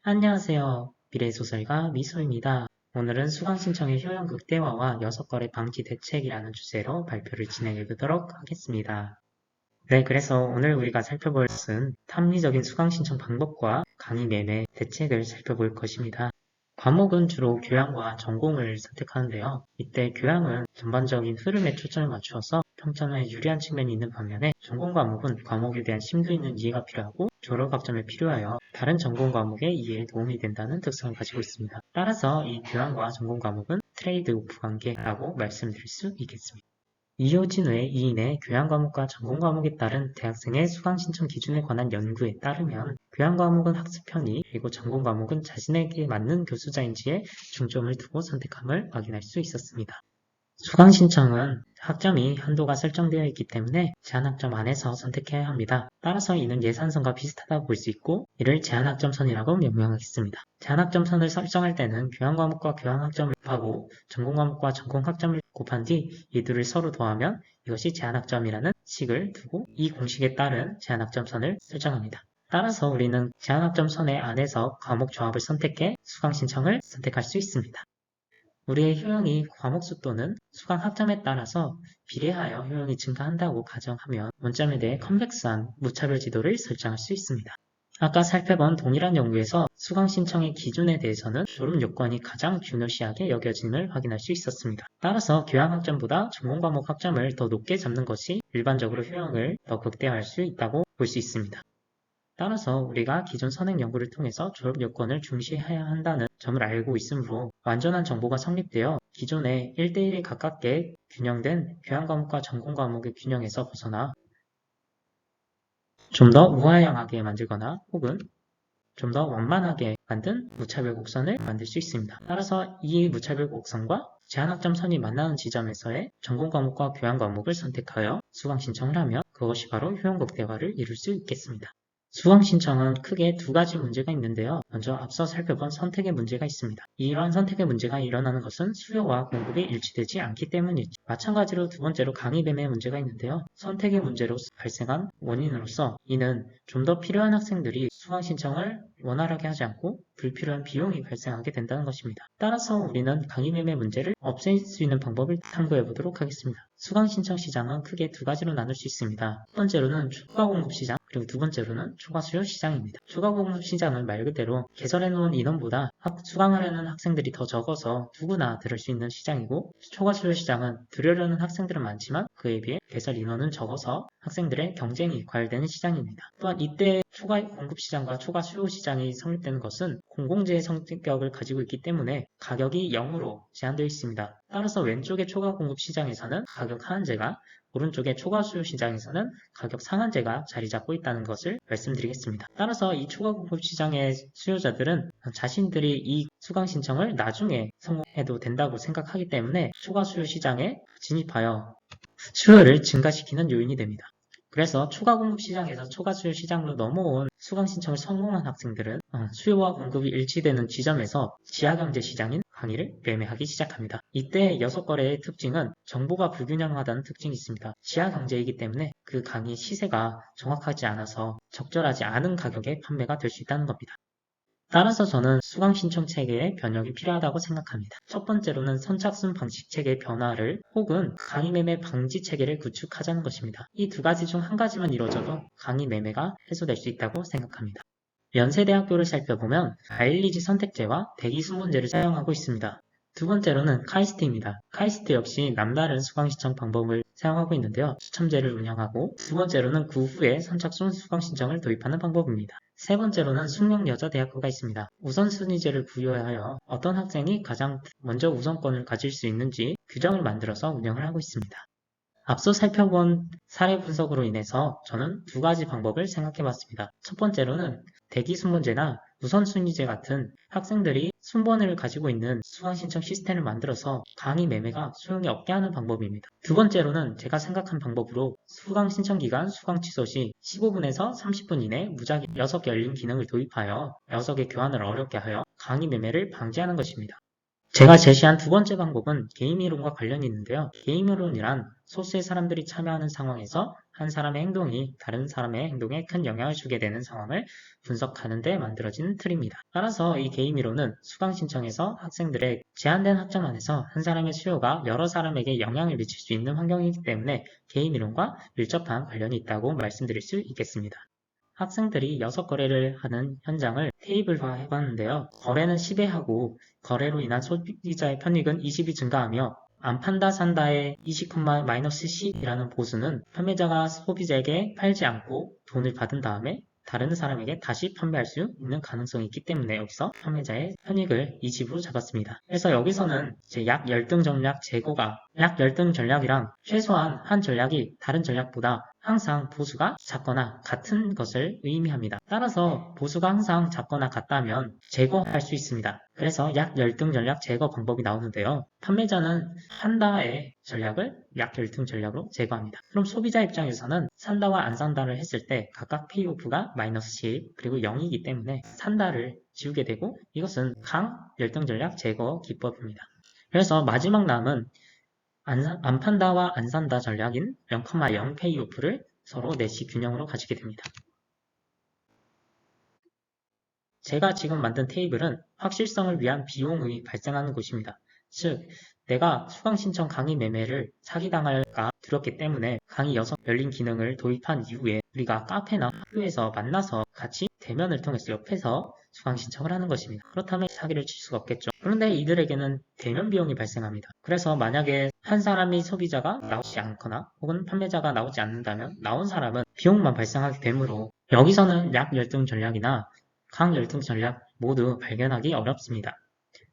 안녕하세요. 미래소설가 미소입니다. 오늘은 수강 신청의 효용 극대화와 여섯거래 방지 대책이라는 주제로 발표를 진행해 보도록 하겠습니다. 네, 그래서 오늘 우리가 살펴볼 것은 합리적인 수강 신청 방법과 강의 매매 대책을 살펴볼 것입니다. 과목은 주로 교양과 전공을 선택하는데요. 이때 교양은 전반적인 흐름에 초점을 맞추어서 평점에 유리한 측면이 있는 반면에 전공 과목은 과목에 대한 심도 있는 이해가 필요하고 졸업 학점에 필요하여 다른 전공 과목의 이해에 도움이 된다는 특성을 가지고 있습니다. 따라서 이 교양과 전공 과목은 트레이드 오프 관계라고 말씀드릴 수 있겠습니다. 이효진 외 2인의 교양과목과 전공과목에 따른 대학생의 수강신청 기준에 관한 연구에 따르면 교양과목은 학습 편의, 그리고 전공과목은 자신에게 맞는 교수자인지에 중점을 두고 선택함을 확인할 수 있었습니다. 수강 신청은 학점이 한도가 설정되어 있기 때문에 제한학점 안에서 선택해야 합니다. 따라서 이는 예산선과 비슷하다고 볼 수 있고 이를 제한학점선이라고 명명하겠습니다. 제한학점선을 설정할 때는 교양과목과 교양학점을 곱하고 전공과목과 전공학점을 곱한 뒤 이 둘을 서로 더하면 이것이 제한학점이라는 식을 두고 이 공식에 따른 제한학점선을 설정합니다. 따라서 우리는 제한학점선의 안에서 과목 조합을 선택해 수강 신청을 선택할 수 있습니다. 우리의 효용이 과목수 또는 수강 학점에 따라서 비례하여 효용이 증가한다고 가정하면 원점에 대해 컨벡스한 무차별 지도를 설정할 수 있습니다. 아까 살펴본 동일한 연구에서 수강 신청의 기준에 대해서는 졸업 요건이 가장 중요시하게 여겨짐을 확인할 수 있었습니다. 따라서 교양 학점보다 전공 과목 학점을 더 높게 잡는 것이 일반적으로 효용을 더 극대화할 수 있다고 볼 수 있습니다. 따라서 우리가 기존 선행 연구를 통해서 졸업 요건을 중시해야 한다는 점을 알고 있으므로 완전한 정보가 성립되어 기존의 1대1에 가깝게 균형된 교양 과목과 전공 과목의 균형에서 벗어나 좀 더 우아향하게 만들거나 혹은 좀 더 완만하게 만든 무차별 곡선을 만들 수 있습니다. 따라서 이 무차별 곡선과 제한학점 선이 만나는 지점에서의 전공 과목과 교양 과목을 선택하여 수강 신청을 하면 그것이 바로 효용 극대화를 이룰 수 있겠습니다. 수강 신청은 크게 두 가지 문제가 있는데요. 먼저 앞서 살펴본 선택의 문제가 있습니다. 이러한 선택의 문제가 일어나는 것은 수요와 공급이 일치되지 않기 때문이죠. 마찬가지로 두 번째로 강의 매매의 문제가 있는데요. 선택의 문제로 발생한 원인으로서 이는 좀 더 필요한 학생들이 수강 신청을 원활하게 하지 않고 불필요한 비용이 발생하게 된다는 것입니다. 따라서 우리는 강의 매매 문제를 없앨 수 있는 방법을 탐구해 보도록 하겠습니다. 수강 신청 시장은 크게 두 가지로 나눌 수 있습니다. 첫 번째로는 초과 공급 시장, 그리고 두 번째로는 초과 수요 시장입니다. 초과 공급 시장은 말 그대로 개설해놓은 인원보다 수강하려는 학생들이 더 적어서 누구나 들을 수 있는 시장이고, 초과 수요 시장은 들으려는 학생들은 많지만 그에 비해 개설 인원은 적어서 학생들의 경쟁이 과열되는 시장입니다. 또한 이때 초과 공급 시장과 초과 수요 시장이 성립되는 것은 공공재의 성격을 가지고 있기 때문에 가격이 0으로 제한되어 있습니다. 따라서 왼쪽의 초과 공급 시장에서는 가격 하한제가, 오른쪽의 초과 수요 시장에서는 가격 상한제가 자리 잡고 있다는 것을 말씀드리겠습니다. 따라서 이 초과 공급 시장의 수요자들은 자신들이 이 수강 신청을 나중에 성공해도 된다고 생각하기 때문에 초과 수요 시장에 진입하여 수요를 증가시키는 요인이 됩니다. 그래서 초과 공급 시장에서 초과 수요 시장으로 넘어온 수강 신청을 성공한 학생들은 수요와 공급이 일치되는 지점에서 지하경제 시장인 강의를 매매하기 시작합니다. 이때 여섯거래의 특징은 정보가 불균형하다는 특징이 있습니다. 지하경제이기 때문에 그 강의 시세가 정확하지 않아서 적절하지 않은 가격에 판매가 될 수 있다는 겁니다. 따라서 저는 수강 신청 체계의 변형이 필요하다고 생각합니다. 첫 번째로는 선착순 방식 체계의 변화를 혹은 강의 매매 방지 체계를 구축하자는 것입니다. 이 두 가지 중 한 가지만 이루어져도 강의 매매가 해소될 수 있다고 생각합니다. 연세대학교를 살펴보면 아일리지 선택제와 대기 순번제를 사용하고 있습니다. 두 번째로는 카이스트입니다. 카이스트 역시 남다른 수강 신청 방법을 사용하고 있는데요. 추첨제를 운영하고, 두 번째로는 그 후에 선착순 수강 신청을 도입하는 방법입니다. 세 번째로는 숙명여자대학교가 있습니다. 우선순위제를 부여하여 어떤 학생이 가장 먼저 우선권을 가질 수 있는지 규정을 만들어서 운영을 하고 있습니다. 앞서 살펴본 사례 분석으로 인해서 저는 두 가지 방법을 생각해 봤습니다. 첫 번째로는 대기 순번제나 우선순위제 같은 학생들이 순번을 가지고 있는 수강 신청 시스템을 만들어서 강의 매매가 소용이 없게 하는 방법입니다. 두 번째로는 제가 생각한 방법으로 수강 신청 기간 수강 취소 시 15분에서 30분 이내 무작위 6개 열린 기능을 도입하여 녀석의 교환을 어렵게 하여 강의 매매를 방지하는 것입니다. 제가 제시한 두 번째 방법은 게임 이론과 관련이 있는데요. 게임 이론이란 소수의 사람들이 참여하는 상황에서 한 사람의 행동이 다른 사람의 행동에 큰 영향을 주게 되는 상황을 분석하는 데 만들어진 틀입니다. 따라서 이 게임 이론은 수강 신청에서 학생들의 제한된 학점 안에서 한 사람의 수요가 여러 사람에게 영향을 미칠 수 있는 환경이기 때문에 게임 이론과 밀접한 관련이 있다고 말씀드릴 수 있겠습니다. 학생들이 6거래를 하는 현장을 테이블화 해봤는데요. 거래는 10회 하고 거래로 인한 소비자의 편익은 20이 증가하며 안 판다 산다의 20, 마이너스 10이라는 보수는 판매자가 소비자에게 팔지 않고 돈을 받은 다음에 다른 사람에게 다시 판매할 수 있는 가능성이 있기 때문에 여기서 판매자의 편익을 20으로 잡았습니다. 그래서 여기서는 이제 약 열등 전략 제거가 약 열등 전략이랑 최소한 한 전략이 다른 전략보다 항상 보수가 작거나 같은 것을 의미합니다. 따라서 보수가 항상 작거나 같다면 제거할 수 있습니다. 그래서 약 열등 전략 제거 방법이 나오는데요. 판매자는 판다의 전략을 약 열등 전략으로 제거합니다. 그럼 소비자 입장에서는 산다와 안 산다를 했을 때 각각 페이오프가 마이너스 10 그리고 0이기 때문에 산다를 지우게 되고 이것은 강 열등 전략 제거 기법입니다. 그래서 마지막 남은 안 판다와 안 산다 전략인 0,0 페이오프를 서로 내시 균형으로 가지게 됩니다. 제가 지금 만든 테이블은 확실성을 위한 비용이 발생하는 곳입니다. 즉, 내가 수강 신청 강의 매매를 사기당할까 두렵기 때문에 강의 6 열린 기능을 도입한 이후에 우리가 카페나 학교에서 만나서 같이 대면을 통해서 옆에서 수강 신청을 하는 것입니다. 그렇다면 사기를 칠 수가 없겠죠. 그런데 이들에게는 대면 비용이 발생합니다. 그래서 만약에 한 사람이 소비자가 나오지 않거나 혹은 판매자가 나오지 않는다면 나온 사람은 비용만 발생하게 되므로 여기서는 약 열등 전략이나 강 열등 전략 모두 발견하기 어렵습니다.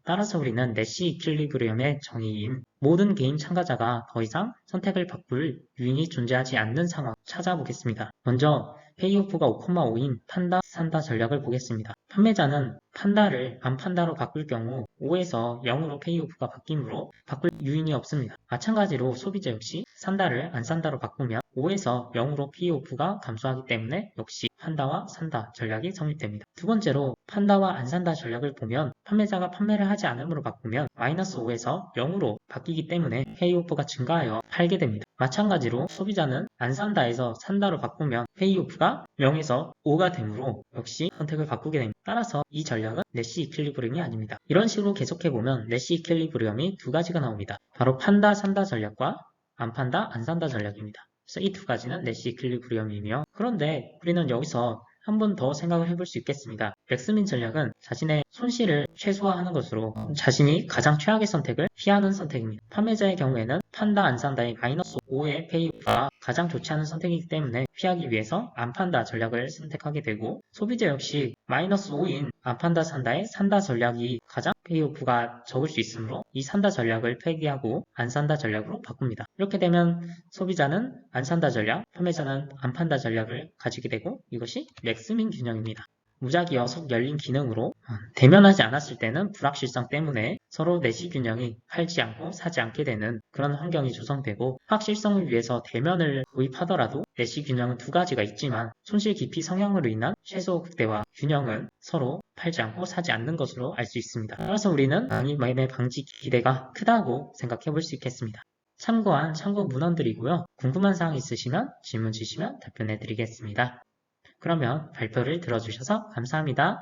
따라서 우리는 내시 이퀄리브리엄의 정의인 모든 게임 참가자가 더 이상 선택을 바꿀 유인이 존재하지 않는 상황을 찾아보겠습니다. 먼저 페이오프가 5,5인 판다, 산다 전략을 보겠습니다. 판매자는 판다를 안 판다로 바꿀 경우 5에서 0으로 페이오프가 바뀌므로 바꿀 유인이 없습니다. 마찬가지로 소비자 역시 산다를 안 산다로 바꾸면 5에서 0으로 페이오프가 감소하기 때문에 역시 판다와 산다 전략이 성립됩니다. 두 번째로 판다와 안 산다 전략을 보면 판매자가 판매를 하지 않음으로 바꾸면 마이너스 5에서 0으로 바뀌기 때문에 페이오프가 증가하여 팔게 됩니다. 마찬가지로 소비자는 안 산다에서 산다로 바꾸면 페이오프가 0에서 5가 되므로 역시 선택을 바꾸게 됩니다. 따라서 이 전략은 내시 이퀄리브리엄이 아닙니다. 이런 식으로 계속해보면 내시 이퀄리브리엄이 두 가지가 나옵니다. 바로 판다 산다 전략과 안 판다 안 산다 전략입니다. 그래서 이 두 가지는 내시 이퀄리브리엄이며 그런데 우리는 여기서 한 번 더 생각을 해볼 수 있겠습니다. 맥스민 전략은 자신의 손실을 최소화하는 것으로 자신이 가장 최악의 선택을 피하는 선택입니다. 판매자의 경우에는 판다 안 산다의 마이너스 5의 페이오프가 가장 좋지 않은 선택이기 때문에 피하기 위해서 안 판다 전략을 선택하게 되고 소비자 역시 마이너스 5인 안 판다 산다의 산다 전략이 가장 페이오프가 적을 수 있으므로 이 산다 전략을 폐기하고 안 산다 전략으로 바꿉니다. 이렇게 되면 소비자는 안 산다 전략, 판매자는 안 판다 전략을 가지게 되고 이것이 맥스민 균형입니다. 무작위 6 열린 기능으로 대면하지 않았을 때는 불확실성 때문에 서로 내시 균형이 팔지 않고 사지 않게 되는 그런 환경이 조성되고 확실성을 위해서 대면을 도입하더라도 내시 균형은 두 가지가 있지만 손실 기피 성향으로 인한 최소 극대화 균형은 서로 팔지 않고 사지 않는 것으로 알 수 있습니다. 따라서 우리는 강의 매매 방지 기대가 크다고 생각해 볼 수 있겠습니다. 참고한 참고 문헌들이고요. 궁금한 사항 있으시면 질문 주시면 답변해 드리겠습니다. 그러면 발표를 들어주셔서 감사합니다.